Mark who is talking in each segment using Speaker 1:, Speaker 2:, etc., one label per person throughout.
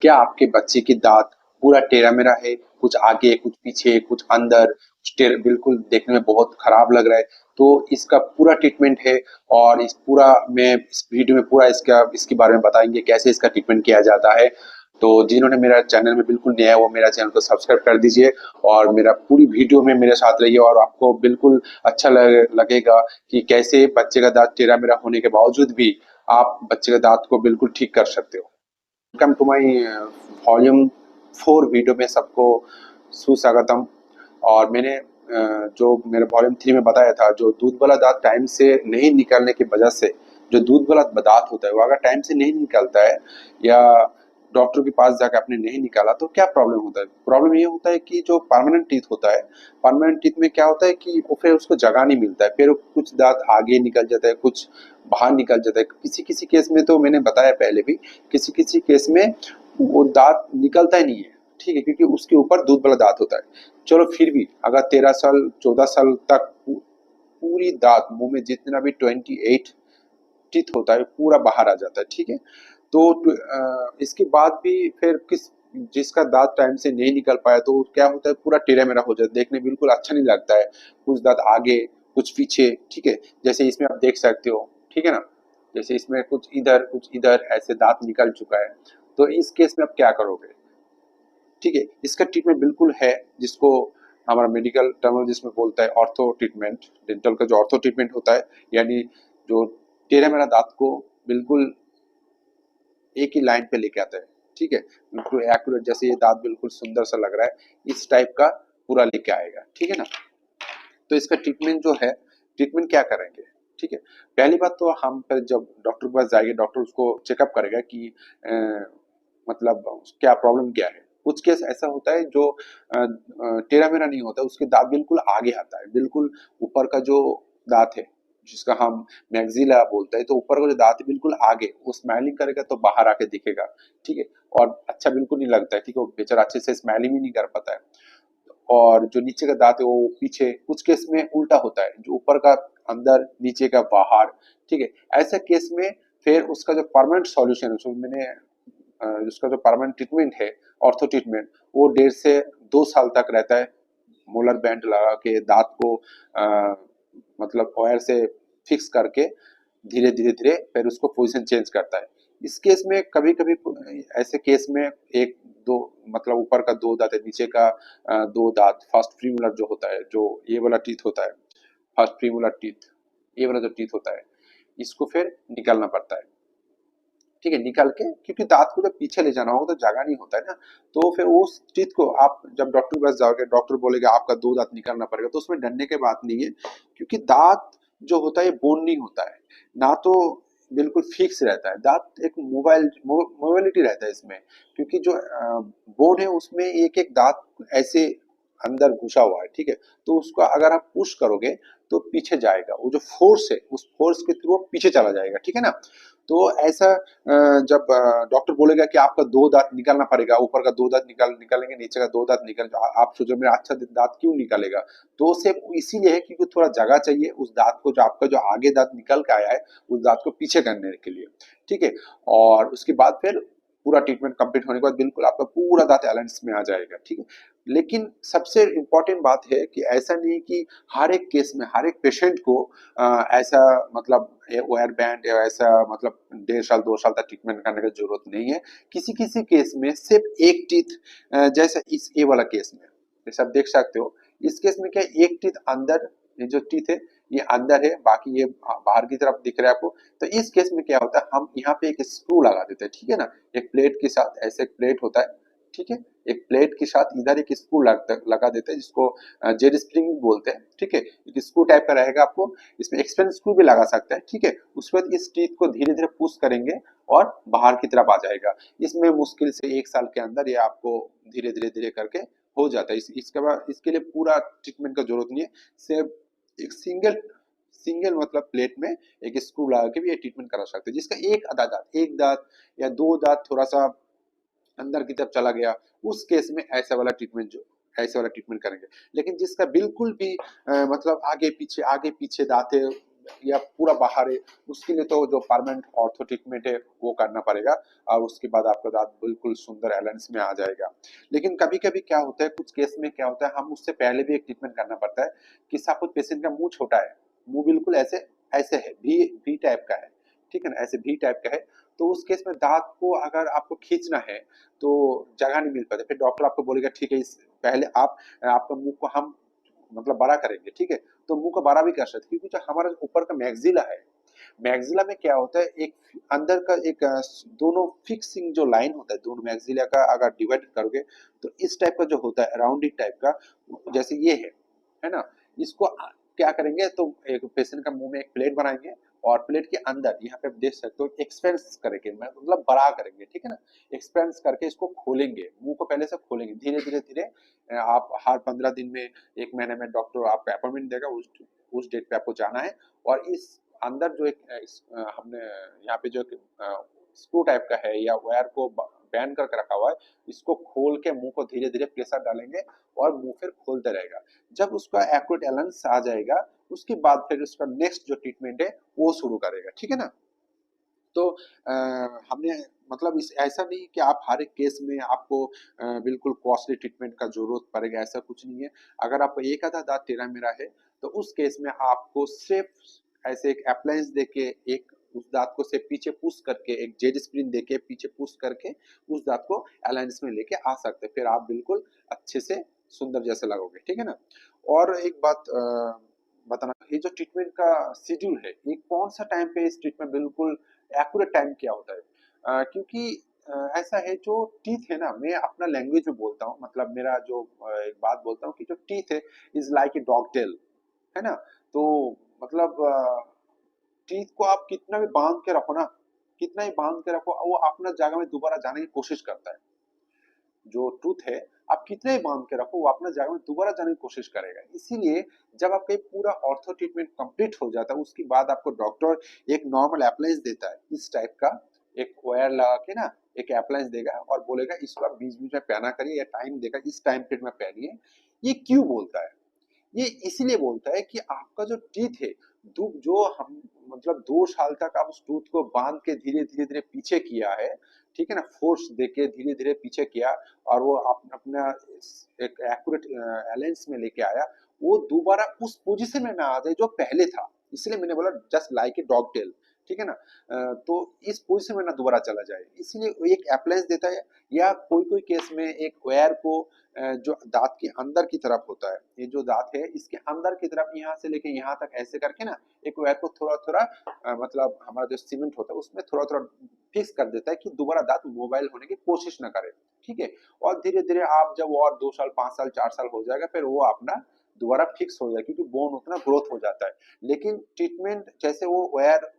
Speaker 1: क्या आपके बच्चे की दांत पूरा टेढ़ा मेढ़ा है, कुछ आगे कुछ पीछे कुछ अंदर, बिल्कुल देखने में बहुत खराब लग रहा है, तो इसका पूरा ट्रीटमेंट है। और इस पूरा में इस वीडियो में पूरा इसका इसके बारे में बताएंगे कैसे इसका ट्रीटमेंट किया जाता है। तो जिन्होंने मेरा चैनल में बिल्कुल नया है वो मेरा चैनल को सब्सक्राइब कर दीजिए और मेरा पूरी वीडियो में मेरे साथ रहिए और आपको बिल्कुल अच्छा लगेगा कि कैसे बच्चे का दांत टेढ़ा मेढ़ा होने के बावजूद भी आप बच्चे के दांत को बिल्कुल ठीक कर सकते हो। Welcome to my volume 4 video में सबको सुस्वागतम। और मैंने जो मेरे वॉल्यूम 3 में बताया था, जो दूध वाला दांत टाइम से नहीं निकलने की वजह से, जो दूध वाला दांत होता है वो अगर टाइम से नहीं निकलता है या डॉक्टर के पास जाकर आपने नहीं निकाला तो क्या प्रॉब्लम होता है। प्रॉब्लम ये होता है कि जो परमानेंट टीथ होता है, परमानेंट टीथ में क्या होता है कि वो फिर उसको जगह नहीं मिलता है, फिर कुछ दांत आगे निकल जाता है, कुछ बाहर निकल जाता है। किसी किसी केस में तो मैंने बताया पहले भी, किसी किसी केस में वो दांत निकलता ही नहीं है, ठीक है, क्योंकि उसके ऊपर दूध वाला दांत होता है। चलो फिर भी अगर 13 साल 14 साल तक पूरी दांत मुंह में जितना भी 28 टीथ होता है पूरा बाहर आ जाता है, ठीक है। तो इसके बाद भी फिर जिसका दांत टाइम से नहीं निकल पाया तो क्या होता है, पूरा टेढ़ा मेढ़ा हो जाता है, देखने बिल्कुल अच्छा नहीं लगता है। कुछ दांत आगे कुछ पीछे, ठीक है, जैसे इसमें आप देख सकते हो, ठीक है ना। जैसे इसमें कुछ इधर ऐसे दांत निकल चुका है। तो इस केस में आप क्या करोगे, ठीक है। इसका ट्रीटमेंट बिल्कुल है, जिसको हमारा मेडिकल टर्म जिसमें बोलता है ऑर्थो ट्रीटमेंट। डेंटल का जो ऑर्थो ट्रीटमेंट होता है, यानी जो टेढ़ा मेढ़ा दांत को बिल्कुल एक ही लाइन पे लेके आता है, ठीक है, बिल्कुल एक्यूरेट, जैसे ये दांत बिल्कुल सुंदर सा लग रहा है इस टाइप का पूरा लेके आएगा, ठीक है ना। तो इसका ट्रीटमेंट जो है, ट्रीटमेंट क्या करेंगे, ठीक है। पहली बात तो हम फिर जब डॉक्टर के पास जाएंगे, डॉक्टर उसको चेकअप करेगा कि मतलब क्या प्रॉब्लम क्या है। कुछ केस ऐसा होता है जो टेढ़ा मेढ़ा नहीं होता, उसके दांत बिल्कुल आगे आता है, बिल्कुल ऊपर का जो दांत है जिसका हम मैक्सिला बोलते हैं, तो ऊपर का जो दांत है बिल्कुल आगे, वो स्माइलिंग करेगा तो बाहर आके दिखेगा, ठीक है। और अच्छा बिल्कुल नहीं लगता है, ठीक है, वो बेचारा अच्छे से स्माइलिंग भी नहीं कर पाता है। और जो नीचे का दांत है वो पीछे, कुछ केस में उल्टा होता है, जो ऊपर का अंदर नीचे का बाहर, ठीक है। ऐसे केस में फिर उसका जो परमानेंट सॉल्यूशन है, उसमें मैंने उसका जो परमानेंट ट्रीटमेंट है, ऑर्थो ट्रीटमेंट, वो 1.5 से 2 साल तक रहता है। मोलर बैंड लगा के दांत को मतलब वायर से फिक्स करके धीरे धीरे धीरे फिर उसको पोजीशन चेंज करता है। इस केस में कभी कभी ऐसे केस में एक दो मतलब ऊपर का दो दांत है, नीचे का दो दांत, फर्स्ट प्रीमोलर जो होता है, जो ये वाला टीथ होता है, फर्स्ट प्रीमोलर टीथ, ये वाला जो टीथ होता है, इसको फिर निकालना पड़ता है, ठीक है। निकाल के, क्योंकि दांत को जब पीछे ले जाना होगा तो जगह नहीं होता है ना, तो फिर उस चीज को आप जब डॉक्टर के पास जाओगे, डॉक्टर बोलेगा आपका दो दांत निकालना पड़ेगा, तो उसमें डरने की बात नहीं है, क्योंकि दांत जो होता है बोन नहीं होता है ना, तो बिल्कुल फिक्स रहता है दांत, एक मोबाइलिटी रहता है इसमें, क्योंकि जो बोन है उसमें एक एक दांत ऐसे अंदर घुसा हुआ है, ठीक है। तो उसको अगर आप पुश करोगे तो पीछे जाएगा, वो जो फोर्स है उस फोर्स के थ्रू पीछे चला जाएगा, ठीक है ना। तो ऐसा जब डॉक्टर बोलेगा कि आपका दो दांत निकालना पड़ेगा, ऊपर का दो दांत निकालेंगे, नीचे का दो दांत निकल, आप सोचो मेरा अच्छा दांत क्यों निकालेगा, तो सिर्फ इसीलिए है क्योंकि थोड़ा जगह चाहिए उस दांत को, जो आपका जो आगे दांत निकल के आया है उस दांत को पीछे करने के लिए, ठीक है। और उसके बाद फिर पूरा ट्रीटमेंट कंप्लीट होने के बाद बिल्कुल आपका पूरा दांत अलाइंस में आ जाएगा, ठीक है। लेकिन सबसे इम्पोर्टेंट बात है कि ऐसा नहीं कि हर एक केस में हर एक पेशेंट को ऐसा मतलब वायर बैंड या ऐसा मतलब 1.5 साल 2 साल तक ट्रीटमेंट करने की जरूरत नहीं है। किसी किसी केस में सिर्फ एक टीथ, जैसा इस ए वाला केस में जैसे आप देख सकते हो, इस केस में क्या एक टीथ अंदर, ये जो टीथ है ये अंदर है, बाकी ये बाहर की तरफ दिख रहा है आपको। तो इस केस में क्या होता है, हम यहाँ पे एक स्क्रू लगा देते हैं, ठीक है ना, एक प्लेट के साथ, ऐसे एक प्लेट होता है, ठीक है, एक प्लेट के साथ इधर एक स्क्रू लगा देते हैं, जिसको जेड स्प्रिंग बोलते हैं, ठीक है। एक स्क्रू टाइप का रहेगा, आपको इसमें एक्सपेंड स्क्रू भी लगा सकते हैं, ठीक है। उसके बाद इस टीथ को धीरे धीरे पुश करेंगे और बाहर की तरफ आ जाएगा। इसमें मुश्किल से 1 साल के अंदर ये आपको धीरे धीरे धीरे करके हो जाता है। इसके बाद इसके लिए पूरा ट्रीटमेंट का जरूरत नहीं है, सिर्फ एक सिंगल सिंगल मतलब प्लेट में एक स्क्रू लगा के भी ये ट्रीटमेंट करा सकते हैं, जिसका एक आधा दांत, एक दांत या दो दांत थोड़ा सा अंदर की तरफ चला गया, उस केस में ऐसा वाला ट्रीटमेंट करेंगे। लेकिन जिसका बिल्कुल भी मतलब आगे पीछे दांत है, या पूरा बाहर है, उसके लिए तो जो परमानेंट ऑर्थो ट्रीटमेंट है वो करना पड़ेगा और उसके बाद आपका दांत बिल्कुल सुंदर अलायंस में आ जाएगा। लेकिन कभी-कभी क्या होता है, कुछ केस में क्या होता है, हम उससे पहले भी एक ट्रीटमेंट करना पड़ता है कि सपोज पेशेंट का मुंह छोटा है, मुंह बिल्कुल ऐसे ऐसे है, वी वी टाइप का है, ठीक है ना, ऐसे वी टाइप का है, तो उस केस में दांत को अगर आपको खींचना है तो जगह नहीं मिल पाती, फिर डॉक्टर आपको बोलेगा ठीक है, इस पहले आप आपका मुंह को हम मतलब बड़ा करेंगे, ठीक है, तो मुंह को बड़ा भी कर सकते हैं, क्योंकि जो हमारा ऊपर का मैक्सिला है, मैक्सिला में क्या होता है, एक अंदर का एक दोनों फिक्सिंग जो लाइन होता है दोनों मैक्सिला का, अगर डिवाइड करोगे तो इस टाइप का जो होता है राउंडेड टाइप का, जैसे ये है ना, इसको क्या करेंगे, तो एक पेशेंट का मुंह में एक प्लेट बनाएंगे और प्लेट के अंदर यहाँ पे आप देख सकते हो एक्सपेंस करेंगे, मतलब बड़ा करेंगे, ठीक है ना, एक्सपेंस करके इसको खोलेंगे, मुंह को पहले से खोलेंगे, धीरे धीरे धीरे आप हर 15 दिन में, 1 महीने में डॉक्टर आपको अपॉइंटमेंट देगा, उस डेट पे आपको जाना है और इस अंदर जो एक हमने यहाँ पे जो स्क्रू टाइप का है या वायर को बैन करके रखा हुआ है, इसको खोल के मुंह को धीरे धीरे प्रेशर डालेंगे और मुंह फिर खोलते रहेगा। जब उसका एक्यूरेट अलायंस आ जाएगा, उसके बाद फिर उसका नेक्स्ट जो ट्रीटमेंट है वो शुरू करेगा, ठीक है ना। तो हमने मतलब इस ऐसा नहीं कि आप हर एक केस में आपको बिल्कुल कॉस्टली ट्रीटमेंट का जरूरत पड़ेगा, ऐसा कुछ नहीं है। अगर आपको एक आधा दांत टेढ़ा मेढ़ा है तो उस केस में आपको सिर्फ ऐसे एक अप्लायंस देके एक उस दांत को से पीछे पुश करके, एक जेड स्प्रिंग देके पीछे पुश करके उस दांत को अलायंस में लेके आ सकते हैं, फिर आप बिल्कुल अच्छे से सुंदर जैसे लगोगे, ठीक है ना। और एक बात बताना, ये जो ट्रीटमेंट का शेड्यूल है, ये कौन सा टाइम पे इस ट्रीटमेंट बिल्कुल एक्यूरेट टाइम क्या होता है, क्योंकि ऐसा है, जो टीथ है ना, मैं अपना लैंग्वेज में बोलता हूँ, मतलब मेरा जो एक बात बोलता हूँ कि जो टीथ है is like a dog tail, है ना। तो मतलब टीथ को आप कितना भी बांध के रखो ना, कितना ही बांध के रखो, वो अपना जगह में दोबारा जाने की कोशिश करता है। जो टूथ है, आप कितने ही बांध के रखो, वो अपना जगह में दोबारा जाने की कोशिश करेगा। इसीलिए जब आपका ये पूरा ऑर्थो ट्रीटमेंट कंप्लीट हो जाता है, उसके बाद आपको डॉक्टर एक नॉर्मल अप्लायंस देता है इस टाइप का, एक वायर लगा के ना एक अप्लायंस देगा और बोलेगा इसको आप बीच बीच में पहना करिए, या टाइम देगा इस टाइम पीरियड में पहनिए। ये क्यों बोलता है, ये इसीलिए बोलता है कि आपका जो टीथ है, जो हम मतलब 2 साल तक आप उस टूथ को बांध के धीरे धीरे धीरे पीछे किया है, ठीक है ना, फोर्स देके धीरे धीरे पीछे किया और वो अपना एक एक्यूरेट अलायंस में लेके आया, वो दोबारा उस पोजीशन में ना आ जाए जो पहले था। इसलिए मैंने बोला just like a dog tail, ठीक है ना। तो इस पोजीशन में ना दोबारा चला जाए, इसीलिए वो एक अप्लायंस देता है, या कोई कोई केस में एक वायर को जो दांत के अंदर की तरफ होता है, ये जो दांत है इसके अंदर की तरफ यहाँ से लेके यहाँ तक ऐसे करके ना एक वायर को थोड़ा थोड़ा मतलब हमारा जो सीमेंट होता है उसमें थोड़ा थोड़ा फिक्स कर देता है कि दोबारा दांत मोबाइल होने की कोशिश ना करे, ठीक है। और धीरे धीरे आप जब और 2 साल 5 साल 4 साल हो जाएगा, फिर वो अपना दोबारा फिक्स हो जाए, क्योंकि बोन उतना ग्रोथ हो जाता है। लेकिन ट्रीटमेंट जैसे वो वायर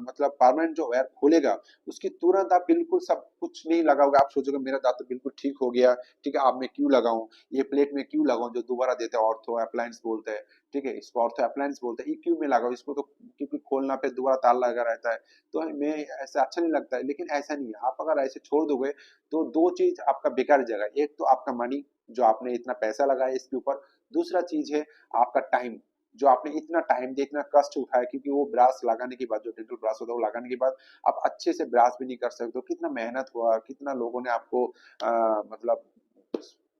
Speaker 1: मतलब परमानेंट जो वायर खोलेगा, उसकी तुरंत आप बिल्कुल सब कुछ नहीं लगाओगे, आप सोचोगे मेरा दांत तो बिल्कुल ठीक हो गया, ठीक है, अब मैं क्यों लगाऊं, ये प्लेट में क्यों लगाऊं, जो दोबारा देते हैं ऑर्थो अप्लायंस बोलते हैं, ठीक है, इसको ऑर्थो अप्लायंस बोलते हैं, ये क्यों मैं लगाऊं इसको, तो क्योंकि खोलना पे दोबारा ताला लगा रहता है, तो मैं ऐसा अच्छा नहीं लगता है। लेकिन ऐसा नहीं है, आप अगर ऐसे छोड़ दोगे तो दो चीज आपका बेकार जाएगा, एक तो आपका मनी, जो आपने इतना पैसा लगाया इसके ऊपर, दूसरा चीज है आपका टाइम, जो आपने इतना टाइम दे, इतना कष्ट उठाया, क्योंकि वो ब्रास लगाने के बाद, जो डेंटल ब्रास होता है वो लगाने के बाद आप अच्छे से ब्रास भी नहीं कर सकते हो, कितना मेहनत हुआ, कितना लोगों ने आपको मतलब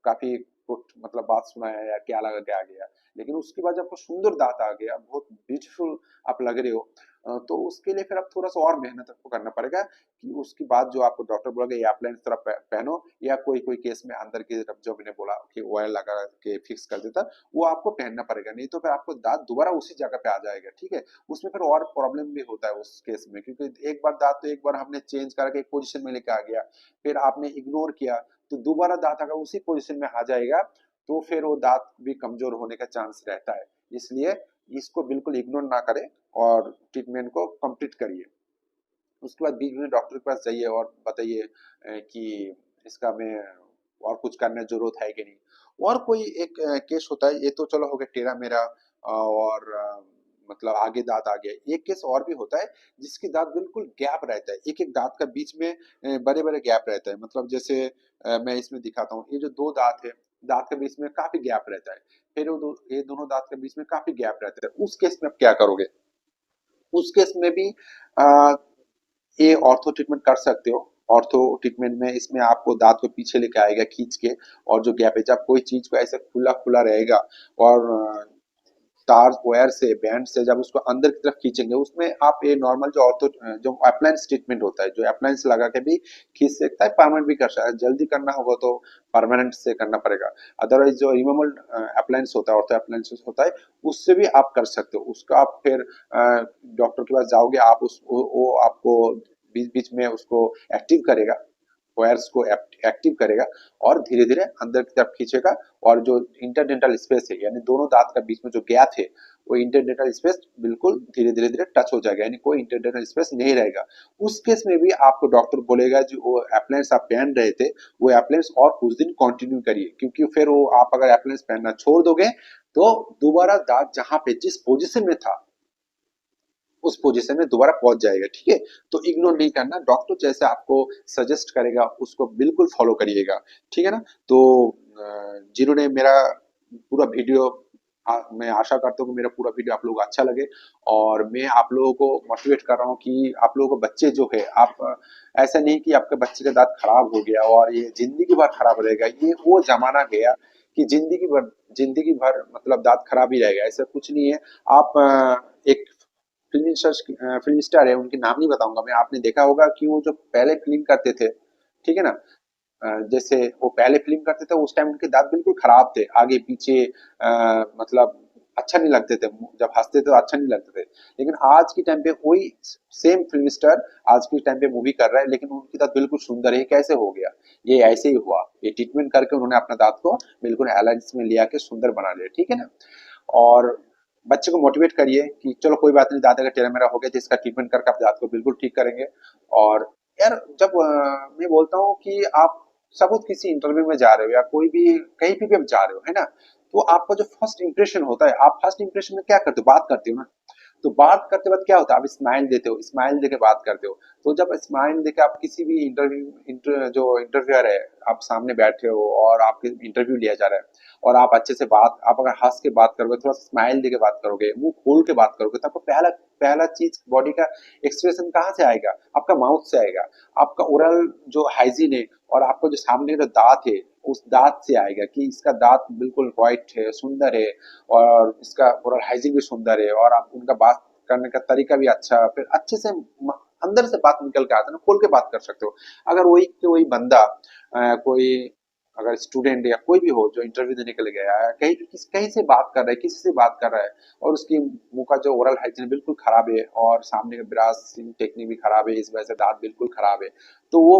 Speaker 1: काफी कुछ मतलब बात सुनाया या क्या लगा के आ गया, लेकिन उसके बाद जब आपको सुंदर दांत आ गया, बहुत ब्यूटीफुल आप लग रहे हो, तो उसके लिए फिर आप थोड़ा सा और मेहनत आपको करना पड़ेगा, कि उसके बाद जो आपको डॉक्टर बोलेगा ये आप इस तरह पहनो, या कोई कोई केस में अंदर की तरफ जो मैंने बोला कि ऑयल लगा के फिक्स कर देता, वो आपको पहनना पड़ेगा, नहीं तो फिर आपको दांत दोबारा उसी जगह पे आ जाएगा, ठीक है। उसमें फिर और प्रॉब्लम भी होता है उस केस में, क्योंकि एक बार दांत तो एक बार हमने चेंज करके एक पोजीशन में लेके आ गया, फिर आपने इग्नोर किया, तो दोबारा दांत अगर उसी पोजीशन में आ जाएगा, तो फिर वो दांत भी कमजोर होने का चांस रहता है। इसलिए इसको बिल्कुल इग्नोर ना करें और ट्रीटमेंट को कंप्लीट करिए। उसके बाद बीच में डॉक्टर के पास जाइए और बताइए कि इसका मैं और कुछ करने की जरूरत है कि नहीं। और कोई एक केस होता है, ये तो चलो हो गया टेढ़ा मेरा और मतलब आगे दांत आ गया, एक केस और भी होता है जिसकी दांत बिल्कुल गैप रहता है, एक एक दांत का बीच में बड़े बड़े गैप रहता है, मतलब जैसे मैं इसमें दिखाता हूँ, ये जो दो दांत है, दांत के बीच में काफी गैप रहता है, फिर ये दोनों दांत के बीच में काफी गैप रहता है, उस केस में आप क्या करोगे। उस केस में भी आ, ये ऑर्थो ट्रीटमेंट कर सकते हो। ऑर्थो ट्रीटमेंट में इसमें आपको दांत को पीछे लेके आएगा खींच के, और जो गैप है, जब कोई चीज को ऐसे खुला खुला रहेगा और तार वायर से बैंड से जब उसको अंदर की तरफ खींचेंगे, उसमें आप ये नॉर्मल जो ऑर्थो जो अप्लायंस ट्रीटमेंट होता है, जो अप्लायंस लगा के भी खींच सकता है, परमानेंट भी कर सकता है। जल्दी करना होगा तो परमानेंट से करना पड़ेगा। अदरवाइज जो रिमूवेबल अप्लायंस होता है, ऑर्थो अप्लायंस होता है, उससे भी आप कर सकते हो। उसका आप फिर डॉक्टर के पास जाओगे, आप उस वो आपको बीच बीच में उसको एक्टिव करेगा, वायर्स को एक्टिव करेगा, और धीरे धीरे अंदर की तरफ खींचेगा। और जो इंटरडेंटल स्पेस है, यानी दोनों दांत का बीच में जो गैप है, वो इंटरडेंटल स्पेस बिल्कुल धीरे धीरे धीरे टच हो जाएगा, यानी कोई इंटरडेंटल स्पेस नहीं रहेगा। उस केस में भी आपको डॉक्टर बोलेगा जो वो अप्लायंस आप पहन रहे थे, वो अप्लायंस और कुछ दिन कंटिन्यू करिए, क्योंकि फिर वो आप अगर अप्लायंस पहनना छोड़ दोगे तो दोबारा दांत जहां पे जिस पोजीशन में था, उस पोजीशन में दोबारा पहुंच जाएगा। ठीक है, तो इग्नोर नहीं करना, डॉक्टर जैसे आपको सजेस्ट करेगा उसको बिल्कुल फॉलो करिएगा। ठीक है ना। तो जिन्होंने मेरा पूरा वीडियो, मैं आशा करता हूँ कि मेरा पूरा वीडियो आप लोगों को अच्छा लगे, और मैं आप लोगों को मोटिवेट कर रहा हूँ कि आप लोगों को बच्चे जो है, आप ऐसा नहीं कि आपके बच्चे का दांत खराब हो गया और ये जिंदगी भर खराब रहेगा। ये वो जमाना गया कि जिंदगी भर मतलब दांत खराब ही रहेगा, ऐसा कुछ नहीं है। आप एक फिल्म स्टार है, उनके नाम नहीं बताऊंगा मैं, आपने देखा होगा कि वो जो पहले फिल्म करते थे, ठीक है ना, जैसे वो पहले फिल्म करते थे उस टाइम उनके दांत बिल्कुल खराब थे, आगे पीछे मतलब अच्छा नहीं लगते थे, जब हंसते थे तो अच्छा नहीं लगते थे। लेकिन आज के टाइम पे वही सेम फिल्म स्टार आज के टाइम पे मूवी कर रहा है, लेकिन उनके दांत बिल्कुल सुंदर है। ये कैसे हो गया? ये ऐसे ही हुआ, ये ट्रीटमेंट करके उन्होंने अपना दांत को बिल्कुल अलायंस में लिया के सुंदर बना लिया। ठीक है ना। और बच्चे को मोटिवेट करिए कि चलो कोई बात नहीं, दांत अगर टेढ़ा मेढ़ा हो गया तो इसका ट्रीटमेंट करके आप दांत को बिल्कुल ठीक करेंगे। और यार, जब मैं बोलता हूँ कि आप सपोज किसी इंटरव्यू में जा रहे हो या कोई भी कहीं पे भी आप जा रहे हो, है ना, तो आपका जो फर्स्ट इंप्रेशन होता है, आप फर्स्ट इंप्रेशन में क्या करते हो? बात करते हो ना। तो बात करते वक्त क्या होता है? आप स्माइल देते हो, स्माइल देके बात करते हो। तो जब स्माइल देके आप किसी भी जो इंटरव्यूअर है, आप सामने बैठे हो और आपके इंटरव्यू लिया जा रहा है, और आप अच्छे से बात, आप अगर हंस के बात करोगे, थोड़ा स्माइल देके बात करोगे, मुंह खोल के बात करोगे, तो आपको पहला पहला चीज बॉडी का एक्सप्रेशन कहाँ से आएगा? आपका माउथ से आएगा। आपका ओरल जो हाइजीन है, और आपका जो सामने का दांत है, उस दांत से आएगा कि इसका दांत बिल्कुल व्हाइट है, सुंदर है, और इसका ओरल हाइजीन भी सुंदर है, और आप उनका बात करने का तरीका भी अच्छा, फिर अच्छे से अंदर से बात निकल के आता है ना, खोल के बात कर सकते हो। अगर वही वही बंदा कोई अगर स्टूडेंट या कोई भी हो जो इंटरव्यू देने के लिए गया है, कहीं कहीं से बात कर रहा है, किसी से बात कर रहा है, और उसकी मुंह का जो ओरल हाइजीन बिल्कुल खराब है, और सामने का ब्रासिंग टेक्निक भी खराब है, इस वजह से दांत बिल्कुल खराब है, तो वो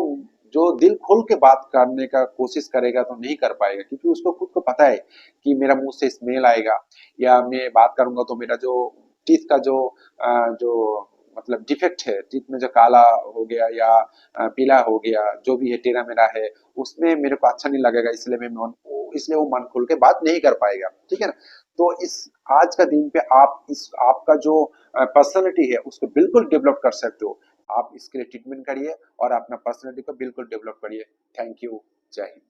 Speaker 1: जो दिल खोल के बात करने का कोशिश करेगा तो नहीं कर पाएगा, क्योंकि उसको खुद को पता है कि मेरा मुंह से स्मेल आएगा, या मैं बात करूंगा तो मेरा जो टीथ का जो मतलब डिफेक्ट है, टीथ में जो काला हो गया या पीला हो गया, जो भी है टेढ़ा मेढ़ा है, उसमें मेरे को अच्छा नहीं लगेगा, इसलिए वो मन खोल के बात नहीं कर पाएगा। ठीक है ना। तो इस आज का दिन पे आप इस आपका जो पर्सनालिटी है उसको बिल्कुल डेवलप कर सकते हो। आप इसके लिए ट्रीटमेंट करिए और अपना पर्सनालिटी को बिल्कुल डेवलप करिए। Thank you. जय हिंद।